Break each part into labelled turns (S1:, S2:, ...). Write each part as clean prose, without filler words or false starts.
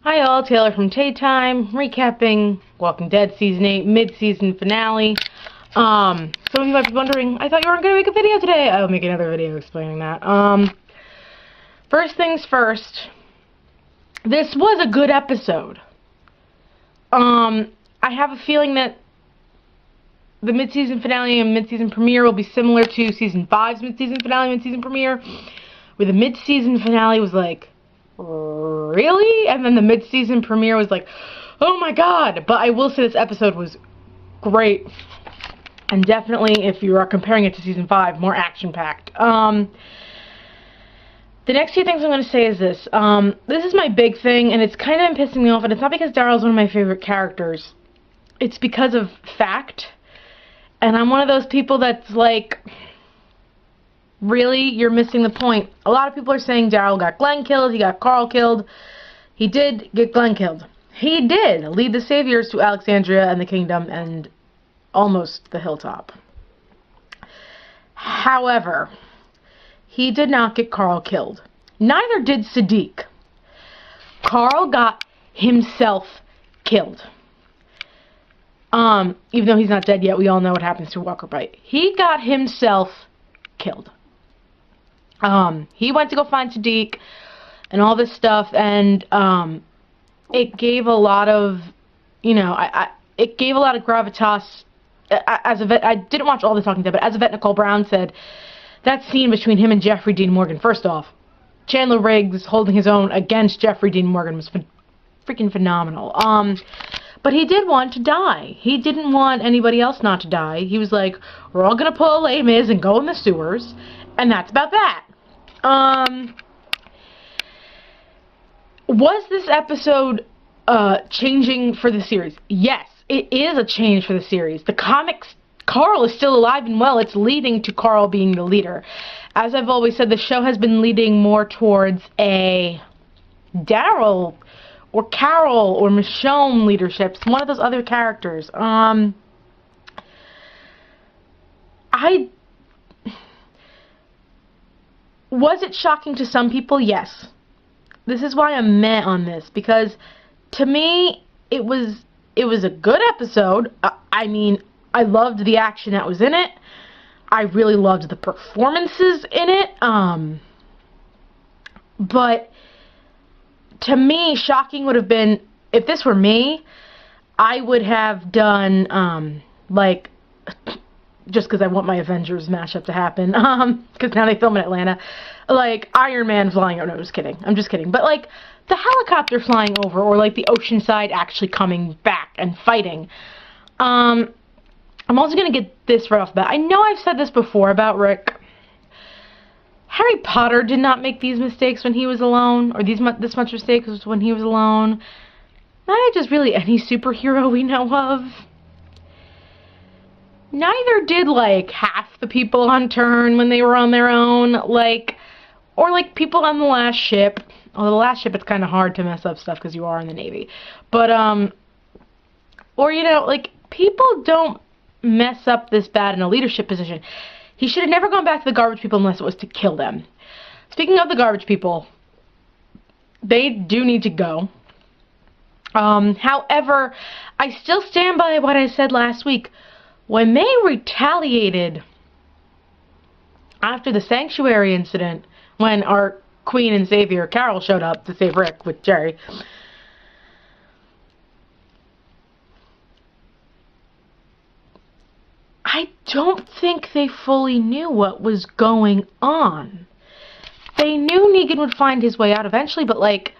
S1: Hi all, Taylor from Tay Time, recapping Walking Dead Season 8 mid-season finale. Some of you might be wondering, I thought you weren't going to make a video today. I'll make another video explaining that. First things first, this was a good episode. I have a feeling that the mid-season finale and mid-season premiere will be similar to Season 5's mid-season finale and mid-season premiere, where the mid-season finale was like, really? And then the mid-season premiere was like, oh my god. But I will say this episode was great. And definitely, if you are comparing it to Season 5, more action-packed. The next few things I'm going to say is this. This is my big thing, and it's kind of pissing me off, and it's not because Daryl's one of my favorite characters. It's because of fact. And I'm one of those people that's like, really? You're missing the point. A lot of people are saying Daryl got Glenn killed, he got Carl killed. He did get Glenn killed. He did lead the Saviors to Alexandria and the Kingdom and almost the hilltop. However, he did not get Carl killed. Neither did Sadiq. Carl got himself killed. Even though he's not dead yet, we all know what happens to a Walker Bite. He got himself killed. He went to go find Sadiq and all this stuff, and it gave a lot of, it gave a lot of gravitas. As a vet, I didn't watch all the Talking Dead, but as a vet, Nicole Brown said, that scene between him and Jeffrey Dean Morgan, first off, Chandler Riggs holding his own against Jeffrey Dean Morgan was freaking phenomenal. But he did want to die. He didn't want anybody else not to die. He was like, we're all going to pull a Les Mis and go in the sewers, and that's about that. Was this episode changing for the series? Yes, it is a change for the series. The comics, Carl is still alive and well. It's leading to Carl being the leader. As I've always said, the show has been leading more towards a Daryl or Carol or Michonne leadership. One of those other characters. Was it shocking to some people? Yes. This is why I'm meh on this, because to me, it was a good episode. I mean, I loved the action that was in it. I really loved the performances in it. But to me, shocking would have been, if this were me, I would have done, like, just because I want my Avengers mashup to happen, because now they film in Atlanta, like, Iron Man flying over, no, I'm just kidding, but, like, the helicopter flying over, or, like, the Oceanside actually coming back and fighting. I'm also going to get this right off the bat. I know I've said this before about Rick. Harry Potter did not make these mistakes when he was alone, or this much mistakes when he was alone. Not just really any superhero we know of. Neither did, like, half the people on Turn when they were on their own, like, or, like, people on the last ship. Although the last ship, it's kind of hard to mess up stuff because you are in the Navy. But, or, like, people don't mess up this bad in a leadership position. He should have never gone back to the garbage people unless it was to kill them. Speaking of the garbage people, they do need to go. However, I still stand by what I said last week. When they retaliated after the Sanctuary incident, when our Queen and Savior, Carol, showed up to save Rick with Jerry, I don't think they fully knew what was going on. They knew Negan would find his way out eventually, but, like,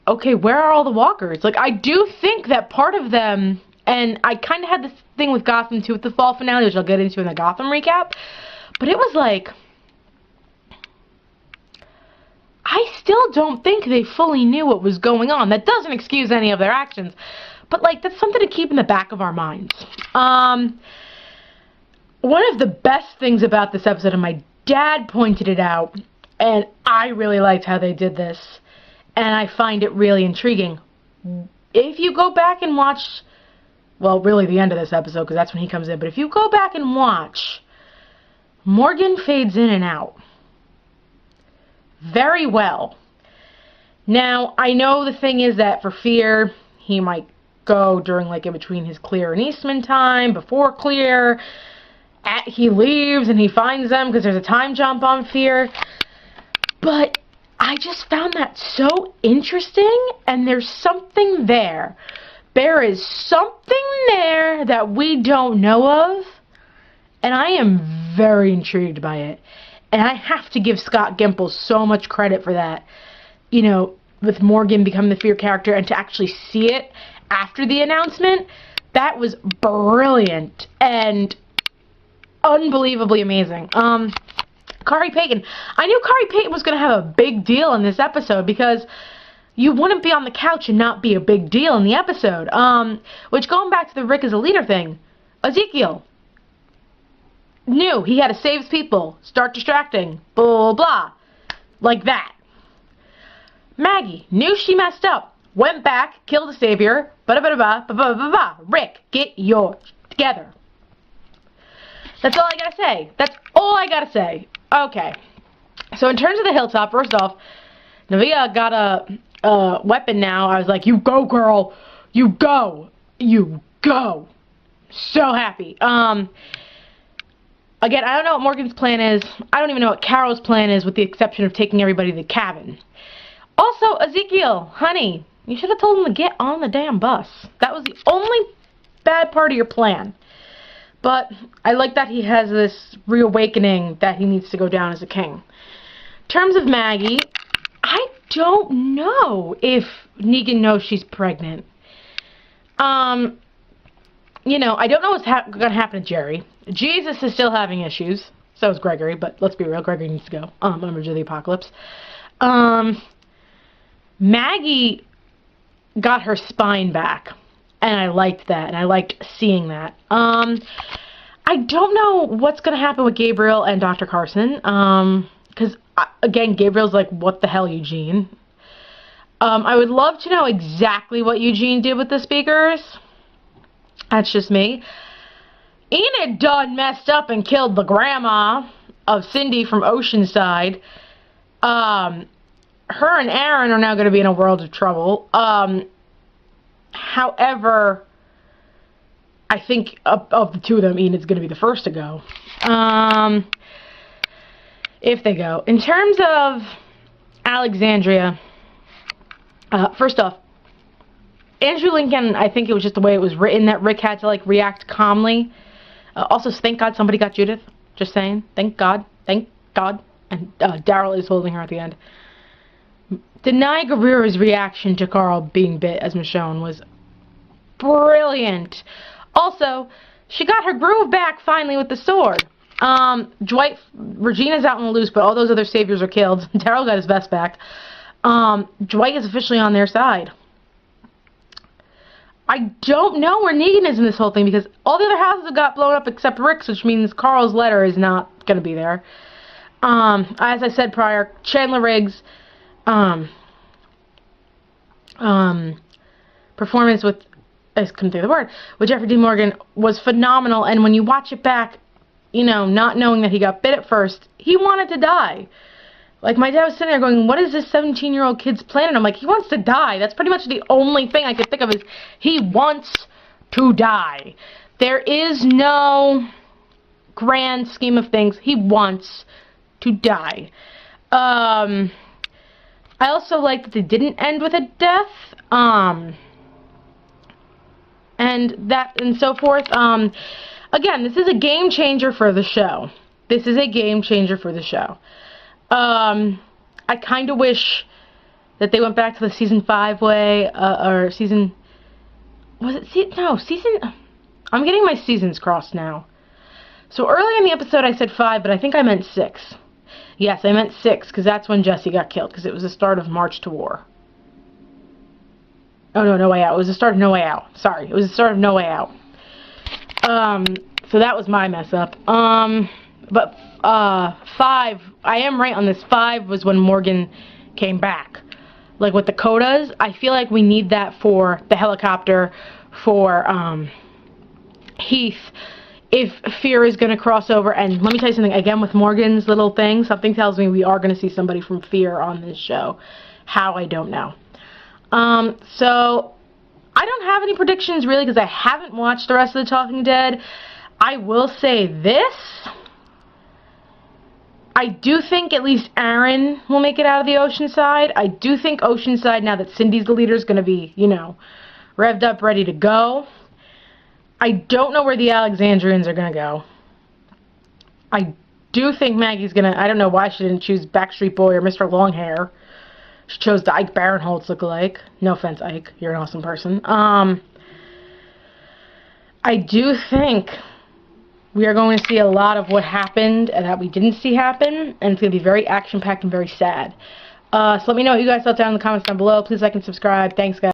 S1: okay, where are all the walkers? Like, I do think that part of them, and I kind of had this thing with Gotham, too, with the fall finale, which I'll get into in the Gotham recap, but it was like, I still don't think they fully knew what was going on. That doesn't excuse any of their actions, but, like, that's something to keep in the back of our minds. One of the best things about this episode, and my dad pointed it out, and I really liked how they did this, and I find it really intriguing. If you go back and watch, well, really the end of this episode, because that's when he comes in, but if you go back and watch, Morgan fades in and out very well. Now, I know the thing is that for Fear, he might go during, like, in between his Clear and Eastman time, before Clear. He leaves and he finds them because there's a time jump on Fear. But I just found that so interesting, and there's something there. There is something there that we don't know of, and I am very intrigued by it. And I have to give Scott Gimple so much credit for that. You know, with Morgan becoming the Fear character, and to actually see it after the announcement, that was brilliant and unbelievably amazing. Kari Payton. I knew Kari Payton was going to have a big deal in this episode, because you wouldn't be on the couch and not be a big deal in the episode. Which, going back to the Rick as a leader thing, Ezekiel knew he had to save his people, start distracting, blah, blah, blah, like that. Maggie knew she messed up, went back, killed the savior, ba-da-ba-da-ba, Rick, get yours together. That's all I gotta say. That's all I gotta say. Okay. So in terms of the hilltop, first off, Nevaeh got a weapon now. I was like, you go, girl. You go. You go. So happy. Again, I don't know what Morgan's plan is. I don't even know what Carol's plan is, with the exception of taking everybody to the cabin. Also, Ezekiel, honey, you should have told him to get on the damn bus. That was the only bad part of your plan. But I like that he has this reawakening that he needs to go down as a king. In terms of Maggie, I don't know if Negan knows she's pregnant. You know, I don't know what's going to happen to Jerry. Jesus is still having issues. So is Gregory, but let's be real, Gregory needs to go. Members of the Apocalypse. Maggie got her spine back, and I liked that, and I liked seeing that. I don't know what's going to happen with Gabriel and Dr. Carson, because, again, Gabriel's like, what the hell, Eugene? I would love to know exactly what Eugene did with the speakers. That's just me. Enid done messed up and killed the grandma of Cindy from Oceanside. Her and Aaron are now going to be in a world of trouble. However, I think of the two of them, Enid's going to be the first to go. If they go. In terms of Alexandria, first off, Andrew Lincoln, I think it was just the way it was written that Rick had to, like, react calmly. Also, thank God somebody got Judith. Just saying. Thank God. Thank God. And Daryl is holding her at the end. Denai Guerrero's reaction to Carl being bit, as Michonne, was brilliant. Also, she got her groove back finally with the sword. Dwight, Regina's out on the loose, but all those other saviors are killed. Daryl got his vest back. Dwight is officially on their side. I don't know where Negan is in this whole thing, because all the other houses have got blown up except Rick's, which means Carl's letter is not going to be there. As I said prior, Chandler Riggs' performance with, I couldn't think of the word, with Jeffrey Dean Morgan was phenomenal, and when you watch it back, you know, not knowing that he got bit at first, he wanted to die. Like, my dad was sitting there going, what is this 17-year-old kid's plan? And I'm like, he wants to die. That's pretty much the only thing I could think of, is he wants to die. There is no grand scheme of things. He wants to die. I also like that they didn't end with a death. And so forth. Again, this is a game changer for the show. This is a game changer for the show. I kind of wish that they went back to the season 5 way, or season, was it season, I'm getting my seasons crossed now. So early in the episode I said 5, but I think I meant 6. Yes, I meant 6, because that's when Jesse got killed, because it was the start of March to War. Oh no, No Way Out. It was the start of No Way Out. Sorry, it was the start of No Way Out. So that was my mess up. But 5, I am right on this. 5 was when Morgan came back. Like with the codas, I feel like we need that for the helicopter, for Heath, if Fear is going to cross over. And let me tell you something, again with Morgan's little thing, something tells me we are going to see somebody from Fear on this show. How, I don't know. So I don't have any predictions really because I haven't watched the rest of The Talking Dead. I will say this. I do think at least Aaron will make it out of the Oceanside. I do think Oceanside, now that Cindy's the leader, is going to be, you know, revved up, ready to go. I don't know where the Alexandrians are going to go. I do think Maggie's going to, I don't know why she didn't choose Backstreet Boy or Mr. Longhair. She chose the Ike Barinholtz lookalike. No offense, Ike. You're an awesome person. I do think we are going to see a lot of what happened and that we didn't see happen, and it's going to be very action-packed and very sad. So let me know what you guys thought down in the comments down below. Please like and subscribe. Thanks, guys.